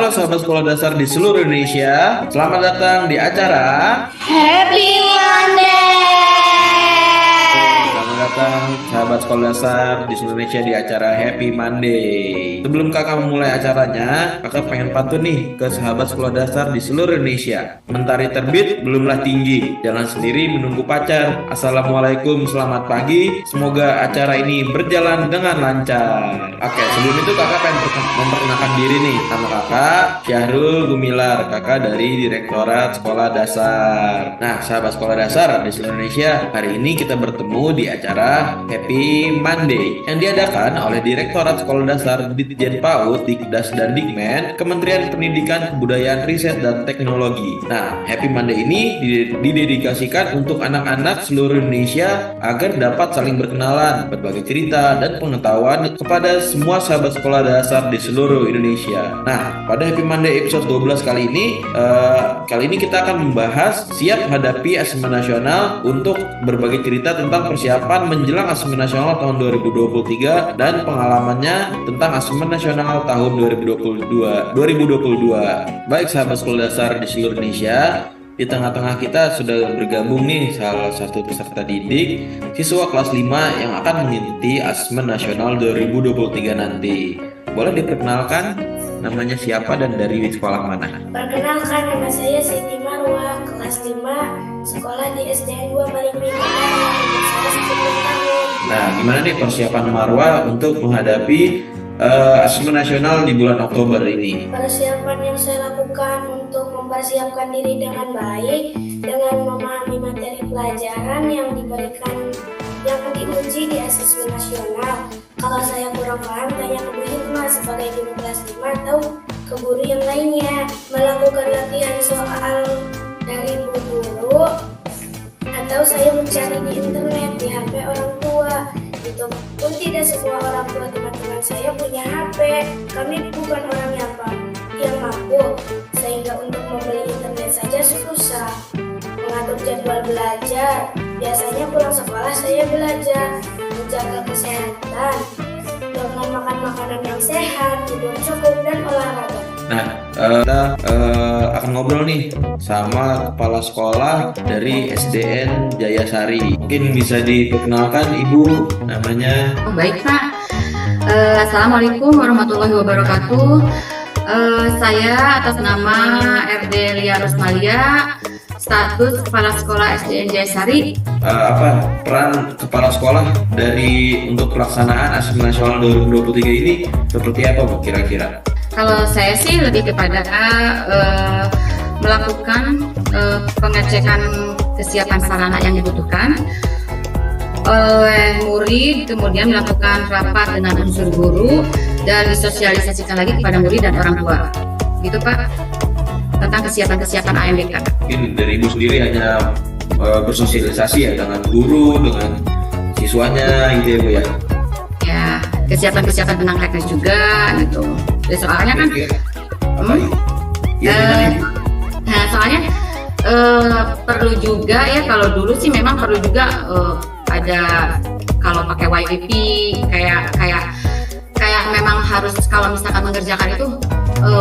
Halo sahabat sekolah dasar di seluruh Indonesia, selamat datang di acara Happy Monday! Selamat datang sahabat sekolah dasar di seluruh Indonesia di acara Happy Monday. Sebelum kakak memulai acaranya, kakak pengen pantun nih ke sahabat sekolah dasar di seluruh Indonesia. Mentari terbit belumlah tinggi, jangan sendiri menunggu pacar. Assalamualaikum, selamat pagi, semoga acara ini berjalan dengan lancar. Oke, sebelum itu kakak pengen memperkenalkan diri nih. Nama kakak Syahrul Gumilar, kakak dari Direktorat Sekolah Dasar. Nah, sahabat sekolah dasar di seluruh Indonesia, hari ini kita bertemu di acara Happy Monday yang diadakan oleh Direktorat Sekolah Dasar Ditjen PAUD, Dikdas dan Dikmen, Kementerian Pendidikan, Kebudayaan, Riset dan Teknologi. Nah, Happy Monday ini didedikasikan untuk anak-anak seluruh Indonesia agar dapat saling berkenalan, berbagi cerita dan pengetahuan kepada semua sahabat sekolah dasar di seluruh Indonesia. Nah, pada Happy Monday episode 12 kali ini kita akan membahas siap hadapi Asesmen Nasional untuk berbagi cerita tentang persiapan menjelang Asesmen Nasional tahun 2023 dan pengalamannya tentang Asesmen Nasional tahun 2022. Baik sahabat sekolah dasar di seluruh Indonesia, di tengah-tengah kita sudah bergabung nih salah satu peserta didik siswa kelas 5 yang akan mengikuti Asesmen Nasional 2023 nanti. Boleh diperkenalkan namanya siapa dan dari sekolah mana? Perkenalkan, nama saya Siti Marwa, kelas 5, sekolah di SDN 2 Malingping, umur saya 10 tahun. Nah, gimana nih persiapan Marwa untuk menghadapi Asesmen Nasional di bulan Oktober ini? Persiapan yang saya lakukan untuk mempersiapkan diri dengan baik, dengan memahami materi pelajaran yang diberikan, yang diuji di Asesmen Nasional. Kalau saya kurang paham, tanya ke Bu Hikmah sebagai guru kelas 5 atau ke guru yang lainnya. Melakukan latihan soal dari bu guru, atau saya mencari di internet, di HP orang tua. Itu pun tidak semua orang tua teman-teman saya punya HP. Kami bukan orang yang mampu, sehingga untuk membeli internet saja susah. Mengatur jadwal belajar, biasanya pulang sekolah saya belajar. Menjaga kesehatan dengan makan makanan yang sehat, tidur cukup, dan olahraga. Nah, kita akan ngobrol nih sama kepala sekolah dari SDN Jayasari. Mungkin bisa diperkenalkan Ibu namanya. Baik Pak, Assalamualaikum warahmatullahi wabarakatuh. Saya atas nama RD Lia Rosmalia, status Kepala Sekolah SDN Jayasari. Apa peran kepala sekolah dari untuk pelaksanaan Asesmen Nasional 2023 ini seperti apa Bu kira-kira? Kalau saya sih lebih kepada melakukan pengecekan kesiapan sarana yang dibutuhkan oleh murid, kemudian melakukan rapat dengan unsur guru dan disosialisasikan lagi kepada murid dan orang tua. Gitu Pak, tentang kesiapan AMBK. Mungkin dari Ibu sendiri hanya bersosialisasi ya dengan guru, dengan siswanya gitu ya Bu ya? Ya, kesiapan tentang teknis juga gitu. Ya, soalnya kan nah soalnya perlu juga ya, kalau dulu sih memang perlu juga ada, kalau pakai WiFi kayak memang harus, kalau misalkan mengerjakan itu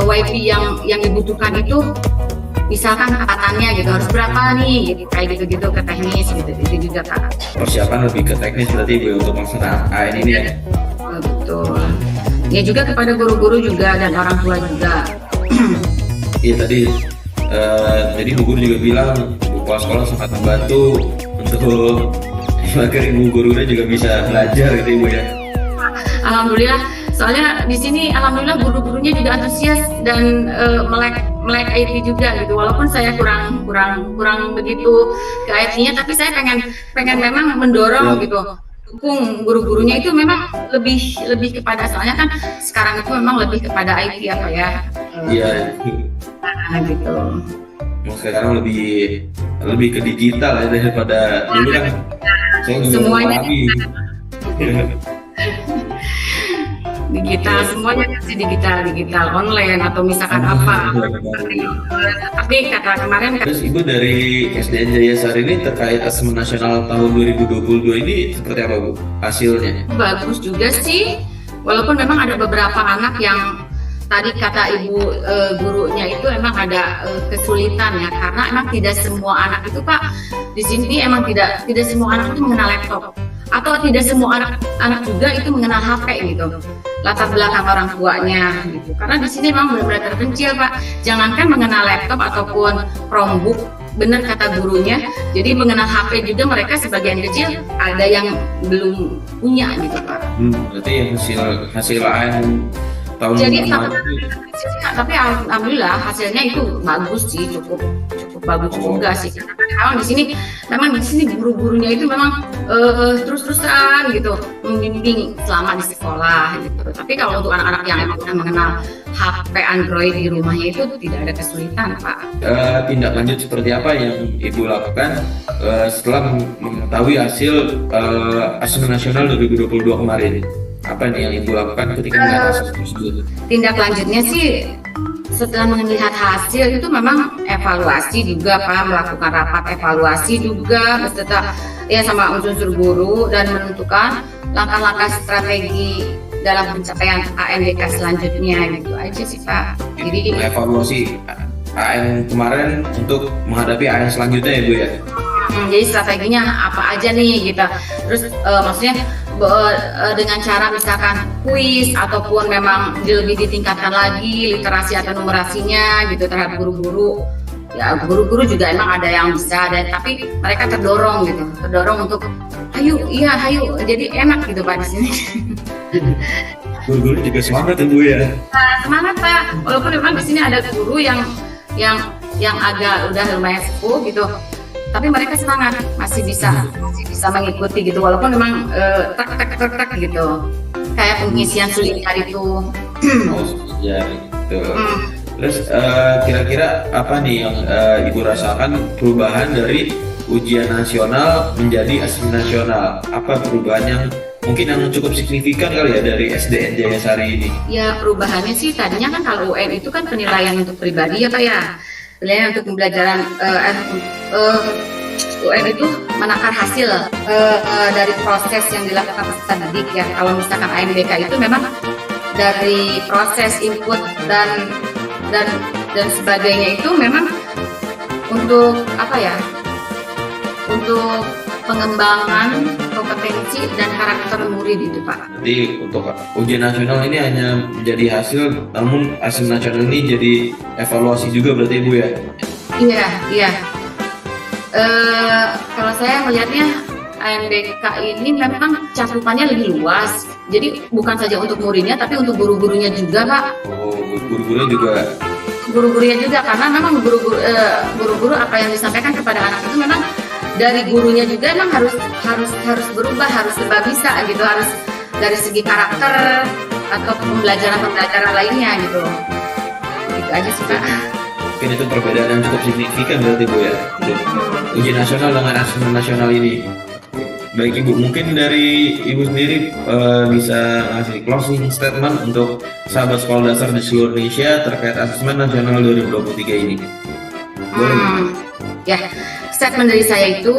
WiFi yang dibutuhkan itu misalkan kecepatannya gitu harus berapa nih gitu, kayak gitu ke teknis gitu, itu juga Kak. Persiapan lebih ke teknis berarti Bu untuk pelaksanaan AN ini ya? Betul. Ya juga kepada guru-guru juga dan orang tua juga. Iya tadi jadi Bu Guru juga bilang Bu Kepala Sekolah sangat membantu untuk agar Ibu gurunya juga bisa belajar gitu Ibu ya? Alhamdulillah, soalnya di sini alhamdulillah guru-gurunya juga antusias dan melek IT juga gitu. Walaupun saya kurang begitu ke IT-nya, tapi saya pengen memang mendorong gitu, dukung guru-gurunya itu memang lebih kepada, soalnya kan sekarang itu memang lebih kepada IT apa ya? Iya. Gitu. Sekarang lebih ke digital ya daripada dulu kan. Saya juga Semuanya digital, semuanya kasih digital online atau misalkan apa. Tapi kata kemarin. Terus Ibu dari SDN Jayasari ini terkait Asesmen Nasional tahun 2022 ini seperti apa Bu hasilnya? Bagus juga sih, walaupun memang ada beberapa anak yang tadi kata ibu gurunya itu emang ada kesulitan ya, karena emang tidak semua anak itu Pak di sini emang tidak semua anak itu mengenal laptop, atau tidak semua anak juga itu mengenal HP gitu, latar belakang orang tuanya gitu. Karena di sini memang benar-benar terpencil Pak, jangankan mengenal laptop ataupun Chromebook, benar kata gurunya, jadi mengenal HP juga mereka sebagian kecil ada yang belum punya gitu Pak. Berarti hasil AN tahun Jadi kemarin tapi alhamdulillah hasilnya itu bagus sih, cukup bagus juga sih. Karena di sini memang guru-gurunya itu memang terus-terusan gitu membimbing selama di sekolah gitu. Tapi kalau untuk anak-anak yang emang udah mengenal HP Android di rumahnya itu tidak ada kesulitan Pak. tindak lanjut seperti apa yang Ibu lakukan setelah mengetahui hasil Asesmen Nasional 2022 kemarin? Apa nih yang Ibu lakukan ketika melihat hasil tersebut? Tindak lanjutnya sih setelah melihat hasil itu memang evaluasi juga Pak, melakukan rapat evaluasi juga beserta ya sama unsur guru dan menentukan langkah-langkah strategi dalam pencapaian ANBK selanjutnya gitu aja sih Pak. Jadi Evaluasi AN kemarin untuk menghadapi AN selanjutnya ya Bu ya? jadi strateginya apa aja nih gitu. Terus maksudnya dengan cara misalkan kuis ataupun memang lebih ditingkatkan lagi literasi atau numerasinya gitu terhadap guru-guru. Ya guru-guru juga emang ada yang bisa, tapi mereka terdorong untuk ayo jadi enak gitu Pak di sini. Guru-guru juga semangat ya Bu ya? Nah, semangat Pak, walaupun memang di sini ada guru yang agak udah lumayan sepuh gitu, tapi mereka semangat, masih bisa mengikuti gitu, walaupun memang tak gitu, kayak pengisian sulit hari itu. Ya gitu. Terus kira-kira apa nih yang Ibu rasakan perubahan dari ujian nasional menjadi asesmen nasional? Apa perubahan yang mungkin yang cukup signifikan kali ya dari SDN Jayasari ini? Ya perubahannya sih tadinya kan kalau UN itu kan penilaian untuk pribadi ya Pak ya, penilaian untuk pembelajaran UN itu menakar hasil dari proses yang dilakukan peserta didik ya. Kalau misalkan ANBK itu memang dari proses input dan sebagainya itu memang untuk apa ya, untuk pengembangan kompetensi dan karakter murid itu Pak. Jadi untuk ujian nasional ini hanya menjadi hasil, namun hasil nasional ini jadi evaluasi juga berarti Ibu ya? Iya. Kalau saya melihatnya ANBK ini memang cakupannya lebih luas. Jadi bukan saja untuk muridnya, tapi untuk guru-gurunya juga Pak. Oh, guru-gurunya juga. Guru-gurunya juga, karena memang guru-guru apa yang disampaikan kepada anak itu memang dari gurunya juga memang harus berubah, harus serba bisa gitu, harus dari segi karakter atau pembelajaran lainnya gitu. Gitu aja sih Pak. Mungkin itu perbedaan yang cukup signifikan berarti Bu ya, untuk ujian nasional dengan asesmen nasional ini. Baik Ibu, mungkin dari Ibu sendiri bisa ngasih closing statement untuk sahabat sekolah dasar di seluruh Indonesia terkait asesmen nasional 2023 ini. Boleh? Ya, statement dari saya itu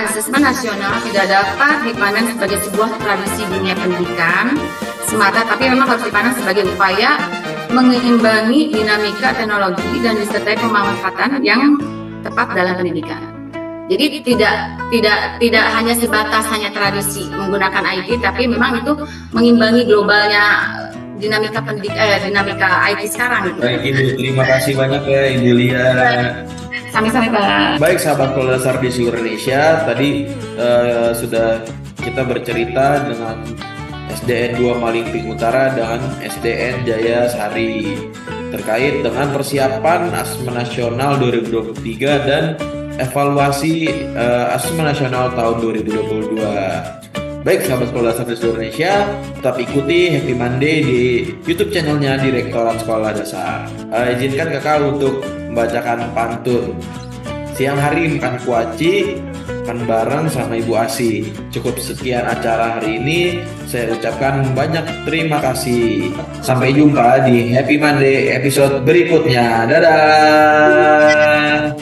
asesmen nasional tidak dapat dipandang sebagai sebuah tradisi dunia pendidikan semata, tapi memang harus dipandang sebagai upaya mengimbangi dinamika teknologi dan disertai pemanfaatan yang tepat dalam pendidikan. Jadi tidak hanya sebatas hanya tradisi menggunakan IT, tapi memang itu mengimbangi globalnya dinamika dinamika IT sekarang. Baik Ibu, terima kasih banyak ya Ibu Lia. Sami-sami Pak. Baik sahabat sekolah dasar di seluruh Indonesia, tadi sudah kita bercerita dengan SDN 2 Malingping Utara dan SDN Jayasari terkait dengan persiapan Asesmen Nasional 2023 dan evaluasi Asesmen Nasional tahun 2022. Baik sahabat sekolah dasar di seluruh Indonesia, tetap ikuti Happy Monday di YouTube channelnya Direktorat Sekolah Dasar. Izinkan kakak untuk membacakan pantun. Siang hari makan kuaci, makan bareng sama Ibu Asi. Cukup sekian acara hari ini. Saya ucapkan banyak terima kasih. Sampai jumpa di Happy Monday episode berikutnya. Dadah.